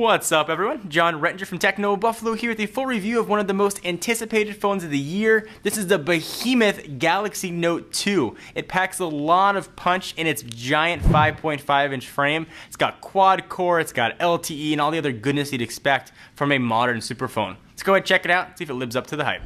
What's up, everyone? John Rettinger from Techno Buffalo here with a full review of one of the most anticipated phones of the year. This is the behemoth Galaxy Note 2. It packs a lot of punch in its giant 5.5-inch frame. It's got quad-core, it's got LTE, and all the other goodness you'd expect from a modern superphone. Let's go ahead and check it out and see if it lives up to the hype.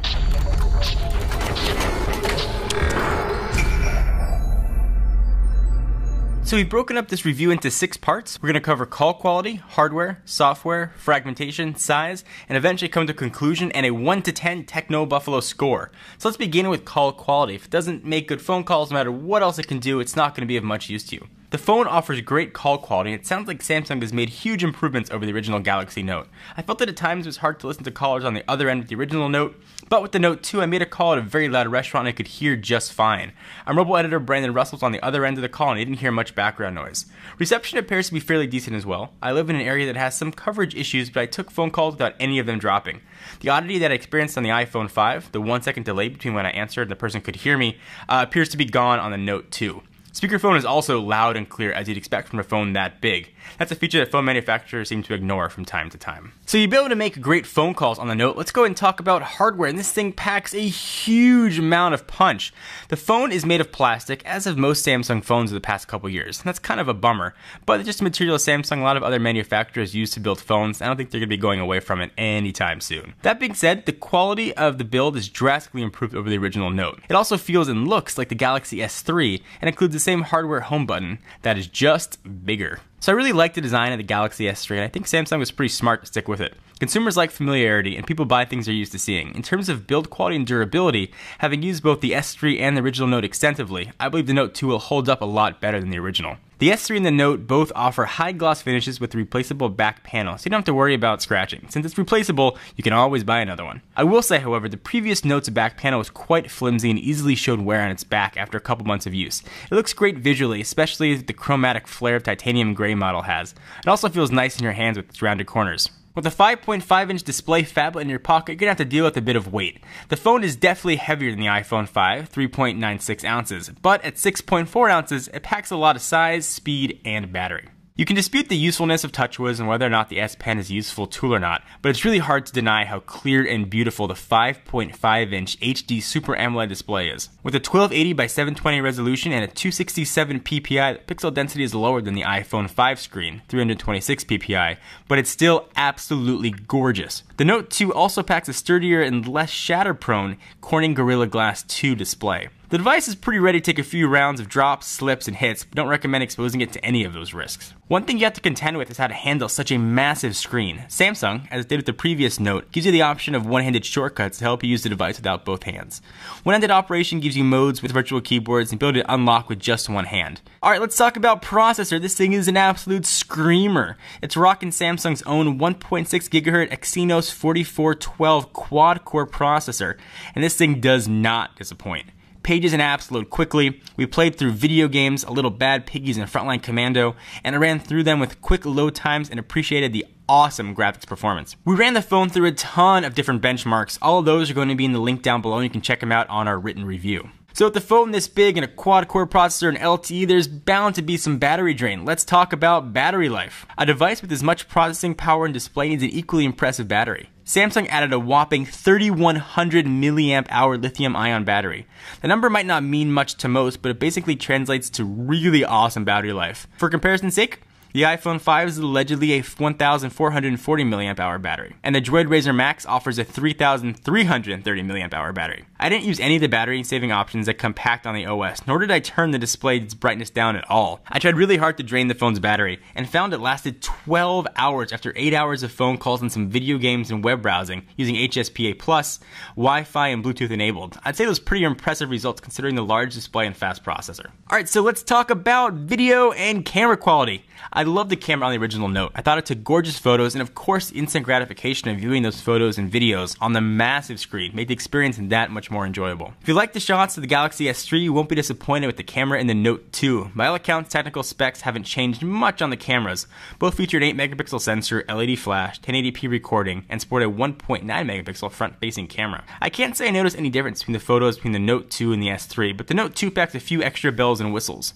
So we've broken up this review into 6 parts. We're going to cover call quality, hardware, software, fragmentation, size, and eventually come to a conclusion and a 1 to 10 Techno Buffalo score. So let's begin with call quality. If it doesn't make good phone calls, no matter what else it can do, it's not going to be of much use to you. The phone offers great call quality, and it sounds like Samsung has made huge improvements over the original Galaxy Note. I felt that at times it was hard to listen to callers on the other end with the original Note, but with the Note 2 I made a call at a very loud restaurant and I could hear just fine. Our mobile editor Brandon Russell's on the other end of the call and he didn't hear much background noise. Reception appears to be fairly decent as well. I live in an area that has some coverage issues, but I took phone calls without any of them dropping. The oddity that I experienced on the iPhone 5, the 1-second delay between when I answered and the person could hear me, appears to be gone on the Note 2. Speakerphone is also loud and clear as you'd expect from a phone that big. That's a feature that phone manufacturers seem to ignore from time to time. So you'll be able to make great phone calls on the Note. Let's go ahead and talk about hardware, and this thing packs a huge amount of punch. The phone is made of plastic, as have most Samsung phones of the past couple years, and that's kind of a bummer, but it's just a material Samsung, a lot of other manufacturers use to build phones. I don't think they're going to be going away from it anytime soon. That being said, the quality of the build is drastically improved over the original Note. It also feels and looks like the Galaxy S3 and includes the same hardware home button that is just bigger. So I really like the design of the Galaxy S3, and I think Samsung was pretty smart to stick with it. Consumers like familiarity, and people buy things they're used to seeing. In terms of build quality and durability, having used both the S3 and the original Note extensively, I believe the Note 2 will hold up a lot better than the original. The S3 and the Note both offer high gloss finishes with a replaceable back panel, so you don't have to worry about scratching. Since it's replaceable, you can always buy another one. I will say, however, the previous Note's back panel was quite flimsy and easily showed wear on its back after a couple months of use. It looks great visually, especially the chromatic flare of titanium gray model has. It also feels nice in your hands with its rounded corners. With a 5.5-inch display phablet in your pocket, you're going to have to deal with a bit of weight. The phone is definitely heavier than the iPhone 5, 3.96 ounces, but at 6.4 ounces, it packs a lot of size, speed, and battery. You can dispute the usefulness of TouchWiz and whether or not the S Pen is a useful tool or not, but it's really hard to deny how clear and beautiful the 5.5-inch HD Super AMOLED display is. With a 1280 by 720 resolution and a 267 ppi, the pixel density is lower than the iPhone 5 screen, 326 ppi, but it's still absolutely gorgeous. The Note 2 also packs a sturdier and less shatter-prone Corning Gorilla Glass 2 display. The device is pretty ready to take a few rounds of drops, slips, and hits, but don't recommend exposing it to any of those risks. One thing you have to contend with is how to handle such a massive screen. Samsung, as it did with the previous Note, gives you the option of one-handed shortcuts to help you use the device without both hands. One-handed operation gives you modes with virtual keyboards and ability to unlock with just one hand. Alright, let's talk about processor. This thing is an absolute screamer. It's rocking Samsung's own 1.6 GHz Exynos 4412 quad-core processor, and this thing does not disappoint. Pages and apps load quickly. We played through video games, A Little Bad Piggies and Frontline Commando, and I ran through them with quick load times and appreciated the awesome graphics performance. We ran the phone through a ton of different benchmarks. All of those are going to be in the link down below, and you can check them out on our written review. So with the phone this big and a quad-core processor and LTE, there's bound to be some battery drain. Let's talk about battery life. A device with as much processing power and display needs an equally impressive battery. Samsung added a whopping 3100 milliamp hour lithium-ion battery. The number might not mean much to most, but it basically translates to really awesome battery life. For comparison's sake, the iPhone 5 is allegedly a 1,440 milliamp hour battery, and the Droid Razr Max offers a 3,330 milliamp hour battery. I didn't use any of the battery saving options that come packed on the OS, nor did I turn the display's brightness down at all. I tried really hard to drain the phone's battery, and found it lasted 12 hours after 8 hours of phone calls and some video games and web browsing using HSPA+, Wi-Fi, and Bluetooth enabled. I'd say those pretty impressive results considering the large display and fast processor. Alright, so let's talk about video and camera quality. I love the camera on the original Note. I thought it took gorgeous photos, and of course the instant gratification of viewing those photos and videos on the massive screen made the experience that much more enjoyable. If you like the shots of the Galaxy S3, you won't be disappointed with the camera in the Note 2. By all accounts, technical specs haven't changed much on the cameras. Both feature an 8 megapixel sensor, LED flash, 1080p recording, and sport a 1.9 megapixel front-facing camera. I can't say I noticed any difference between the photos between the Note 2 and the S3, but the Note 2 packs a few extra bells and whistles.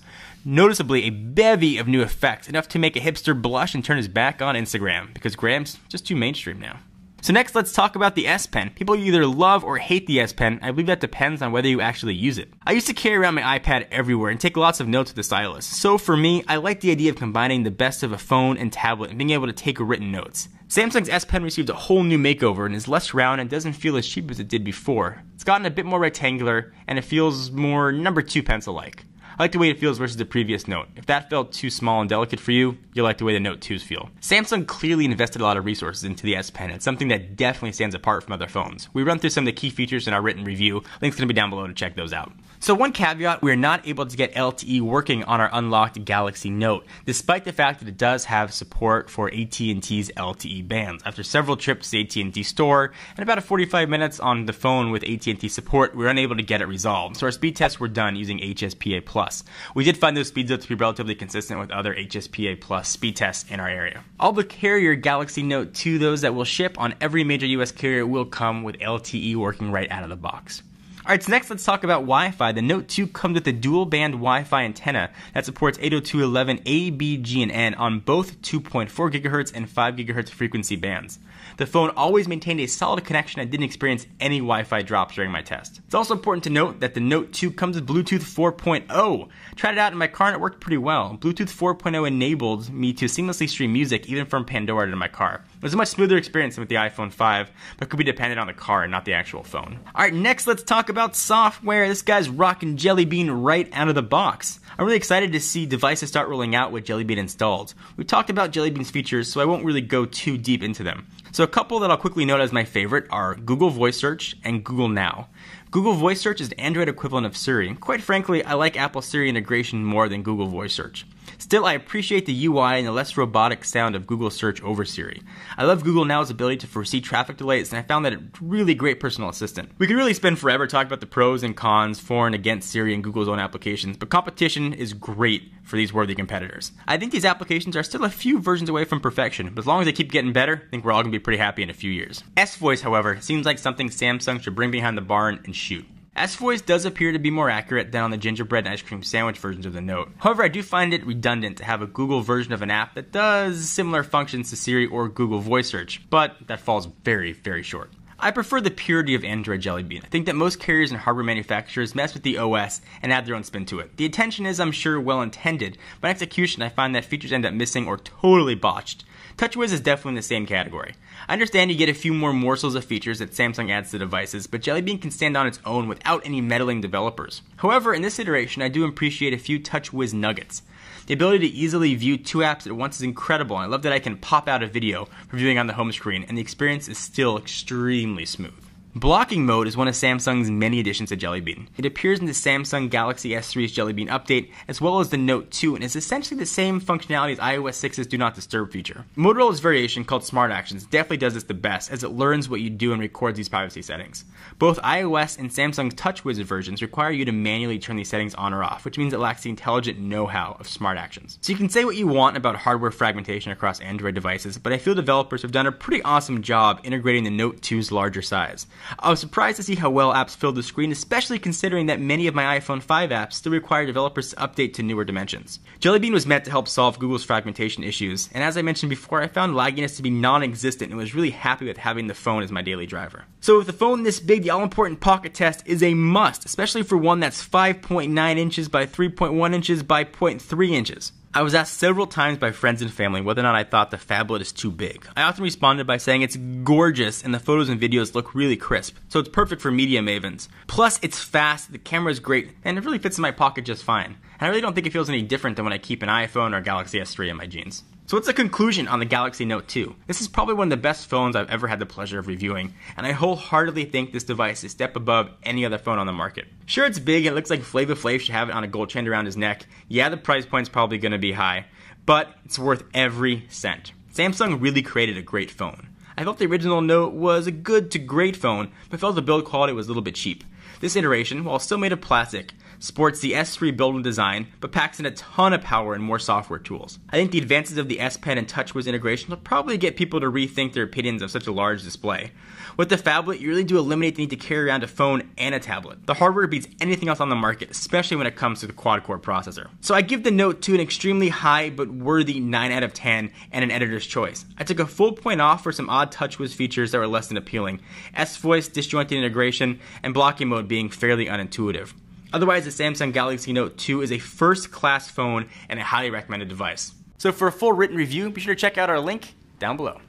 noticeably a bevy of new effects, enough to make a hipster blush and turn his back on Instagram, because Gram's just too mainstream now. So next, let's talk about the S Pen. People either love or hate the S Pen. I believe that depends on whether you actually use it. I used to carry around my iPad everywhere and take lots of notes with the stylus. So for me, I like the idea of combining the best of a phone and tablet and being able to take written notes. Samsung's S Pen received a whole new makeover and is less round and doesn't feel as cheap as it did before. It's gotten a bit more rectangular and it feels more number 2 pencil-like. I like the way it feels versus the previous Note. If that felt too small and delicate for you, you'll like the way the Note 2s feel. Samsung clearly invested a lot of resources into the S Pen. It's something that definitely stands apart from other phones. We run through some of the key features in our written review. Link's going to be down below to check those out. So one caveat, we are not able to get LTE working on our unlocked Galaxy Note, despite the fact that it does have support for AT&T's LTE bands. After several trips to the AT&T store and about 45 minutes on the phone with AT&T support, we were unable to get it resolved. So our speed tests were done using HSPA+. We did find those speeds up to be relatively consistent with other HSPA+ speed tests in our area. All the carrier Galaxy Note 2, those that will ship on every major US carrier, will come with LTE working right out of the box. Alright, so next let's talk about Wi-Fi. The Note 2 comes with a dual-band Wi-Fi antenna that supports 802.11a, b, g, and n on both 2.4 GHz and 5 GHz frequency bands. The phone always maintained a solid connection and didn't experience any Wi-Fi drops during my test. It's also important to note that the Note 2 comes with Bluetooth 4.0. Tried it out in my car and it worked pretty well. Bluetooth 4.0 enabled me to seamlessly stream music even from Pandora to my car. It was a much smoother experience than with the iPhone 5, but could be dependent on the car and not the actual phone. Alright, next let's talk about software. This guy's rocking Jelly Bean right out of the box. I'm really excited to see devices start rolling out with Jelly Bean installed. We've talked about Jelly Bean's features, so I won't really go too deep into them. So a couple that I'll quickly note as my favorite are Google Voice Search and Google Now. Google Voice Search is the Android equivalent of Siri. Quite frankly, I like Apple Siri integration more than Google Voice Search. Still, I appreciate the UI and the less robotic sound of Google Search over Siri. I love Google Now's ability to foresee traffic delays, and I found that a really great personal assistant. We could really spend forever talking about the pros and cons for and against Siri and Google's own applications, but competition is great for these worthy competitors. I think these applications are still a few versions away from perfection, but as long as they keep getting better, I think we're all going to be pretty happy in a few years. S-Voice, however, seems like something Samsung should bring behind the barn and shoot. S-Voice does appear to be more accurate than on the gingerbread and ice cream sandwich versions of the Note. However, I do find it redundant to have a Google version of an app that does similar functions to Siri or Google Voice Search, but that falls very, very short. I prefer the purity of Android Jelly Bean. I think that most carriers and hardware manufacturers mess with the OS and add their own spin to it. The intention is, I'm sure, well intended, but in execution I find that features end up missing or totally botched. TouchWiz is definitely in the same category. I understand you get a few more morsels of features that Samsung adds to devices, but Jelly Bean can stand on its own without any meddling developers. However, in this iteration, I do appreciate a few TouchWiz nuggets. The ability to easily view 2 apps at once is incredible, and I love that I can pop out a video for viewing on the home screen, and the experience is still extremely smooth. Blocking mode is one of Samsung's many additions to Jelly Bean. It appears in the Samsung Galaxy S3's Jelly Bean update, as well as the Note 2, and is essentially the same functionality as iOS 6's Do Not Disturb feature. Motorola's variation, called Smart Actions, definitely does this the best, as it learns what you do and records these privacy settings. Both iOS and Samsung's TouchWiz versions require you to manually turn these settings on or off, which means it lacks the intelligent know-how of Smart Actions. So you can say what you want about hardware fragmentation across Android devices, but I feel developers have done a pretty awesome job integrating the Note 2's larger size. I was surprised to see how well apps filled the screen, especially considering that many of my iPhone 5 apps still require developers to update to newer dimensions. Jelly Bean was meant to help solve Google's fragmentation issues, and as I mentioned before, I found lagginess to be non-existent and was really happy with having the phone as my daily driver. So with a phone this big, the all-important Pocket test is a must, especially for one that's 5.9 inches by 3.1 inches by 0.3 inches. I was asked several times by friends and family whether or not I thought the phablet is too big. I often responded by saying it's gorgeous and the photos and videos look really crisp, so it's perfect for media mavens. Plus, it's fast, the camera is great, and it really fits in my pocket just fine. And I really don't think it feels any different than when I keep an iPhone or Galaxy S3 in my jeans. So what's the conclusion on the Galaxy Note 2? This is probably one of the best phones I've ever had the pleasure of reviewing, and I wholeheartedly think this device is a step above any other phone on the market. Sure, it's big and it looks like Flava Flav should have it on a gold chain around his neck. Yeah, the price point's probably going to be high, but it's worth every cent. Samsung really created a great phone. I felt the original Note was a good to great phone, but felt the build quality was a little bit cheap. This iteration, while still made of plastic, sports the S3 build-in design, but packs in a ton of power and more software tools. I think the advances of the S Pen and TouchWiz integration will probably get people to rethink their opinions of such a large display. With the phablet, you really do eliminate the need to carry around a phone and a tablet. The hardware beats anything else on the market, especially when it comes to the quad-core processor. So I give the Note 2 an extremely high but worthy 9 out of 10 and an editor's choice. I took a full point off for some odd TouchWiz features that were less than appealing, S-Voice, disjointed integration, and blocking mode being fairly unintuitive. Otherwise, the Samsung Galaxy Note 2 is a first-class phone and a highly recommended device. So for a full written review, be sure to check out our link down below.